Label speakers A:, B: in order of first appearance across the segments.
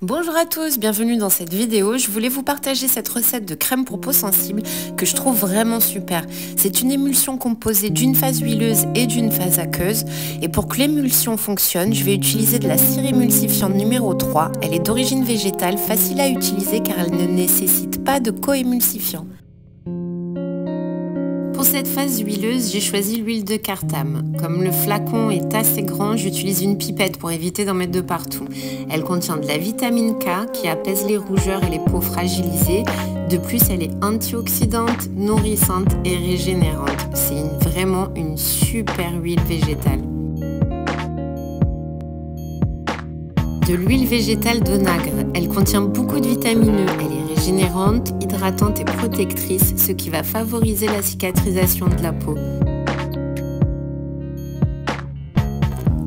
A: Bonjour à tous, bienvenue dans cette vidéo. Je voulais vous partager cette recette de crème pour peau sensible que je trouve vraiment super. C'est une émulsion composée d'une phase huileuse et d'une phase aqueuse. Et pour que l'émulsion fonctionne, je vais utiliser de la cire émulsifiante numéro 3. Elle est d'origine végétale, facile à utiliser car elle ne nécessite pas de co-émulsifiant. Pour cette phase huileuse, j'ai choisi l'huile de cartame. Comme le flacon est assez grand, j'utilise une pipette pour éviter d'en mettre de partout. Elle contient de la vitamine K qui apaise les rougeurs et les peaux fragilisées. De plus, elle est antioxydante, nourrissante et régénérante. C'est vraiment une super huile végétale. De l'huile végétale d'onagre. Elle contient beaucoup de vitamines E. Elle est régénérante, hydratante et protectrice, ce qui va favoriser la cicatrisation de la peau.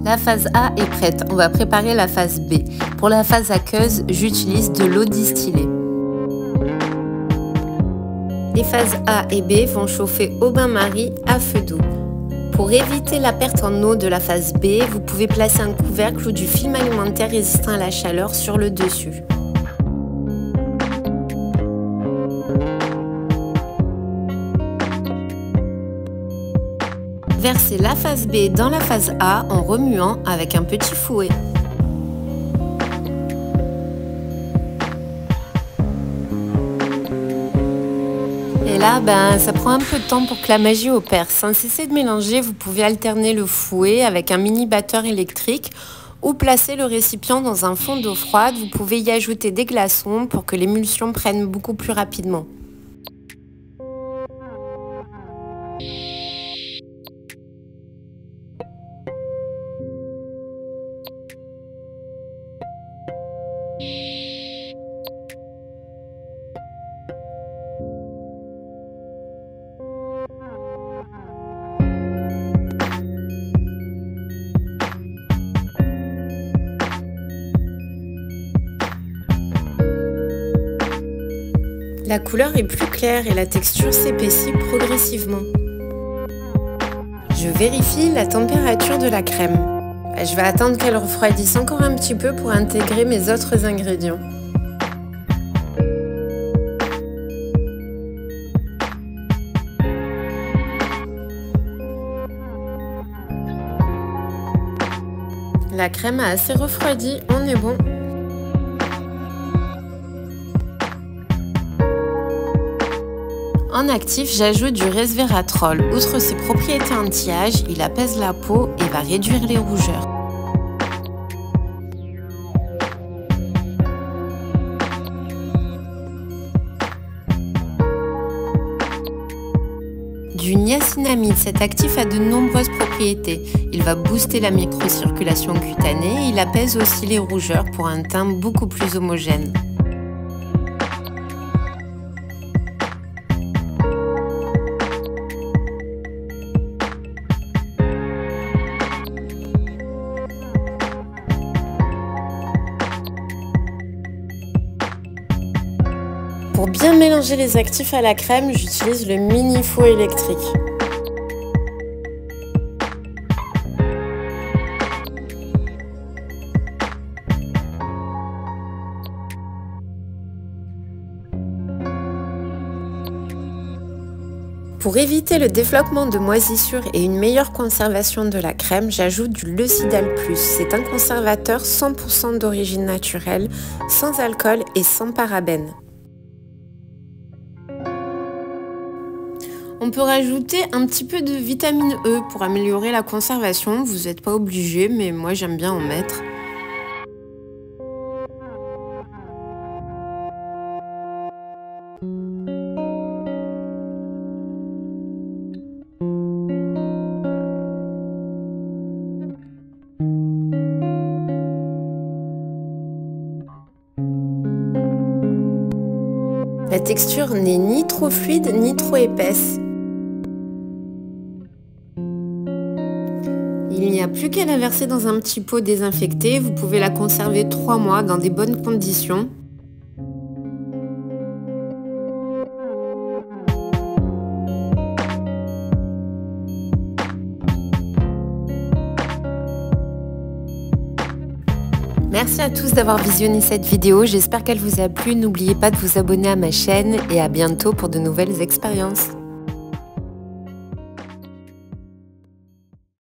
A: La phase A est prête. On va préparer la phase B. Pour la phase aqueuse, j'utilise de l'eau distillée. Les phases A et B vont chauffer au bain-marie à feu doux. Pour éviter la perte en eau de la phase B, vous pouvez placer un couvercle ou du film alimentaire résistant à la chaleur sur le dessus. Versez la phase B dans la phase A en remuant avec un petit fouet. Et là, ça prend un peu de temps pour que la magie opère. Sans cesser de mélanger, vous pouvez alterner le fouet avec un mini batteur électrique ou placer le récipient dans un fond d'eau froide. Vous pouvez y ajouter des glaçons pour que l'émulsion prenne beaucoup plus rapidement. La couleur est plus claire et la texture s'épaissit progressivement. Je vérifie la température de la crème. Je vais attendre qu'elle refroidisse encore un petit peu pour intégrer mes autres ingrédients. La crème a assez refroidi, on est bon. En actif, j'ajoute du resveratrol. Outre ses propriétés anti-âge, il apaise la peau et va réduire les rougeurs. Du niacinamide, cet actif a de nombreuses propriétés. Il va booster la microcirculation cutanée et il apaise aussi les rougeurs pour un teint beaucoup plus homogène. Pour bien mélanger les actifs à la crème, j'utilise le mini fouet électrique. Pour éviter le développement de moisissures et une meilleure conservation de la crème, j'ajoute du Leucidal Plus. C'est un conservateur 100% d'origine naturelle, sans alcool et sans parabènes. On peut rajouter un petit peu de vitamine E pour améliorer la conservation. Vous n'êtes pas obligé, mais moi j'aime bien en mettre. La texture n'est ni trop fluide ni trop épaisse. Il n'y a plus qu'à la verser dans un petit pot désinfecté. Vous pouvez la conserver 3 mois dans des bonnes conditions. Merci à tous d'avoir visionné cette vidéo, j'espère qu'elle vous a plu. N'oubliez pas de vous abonner à ma chaîne et à bientôt pour de nouvelles expériences.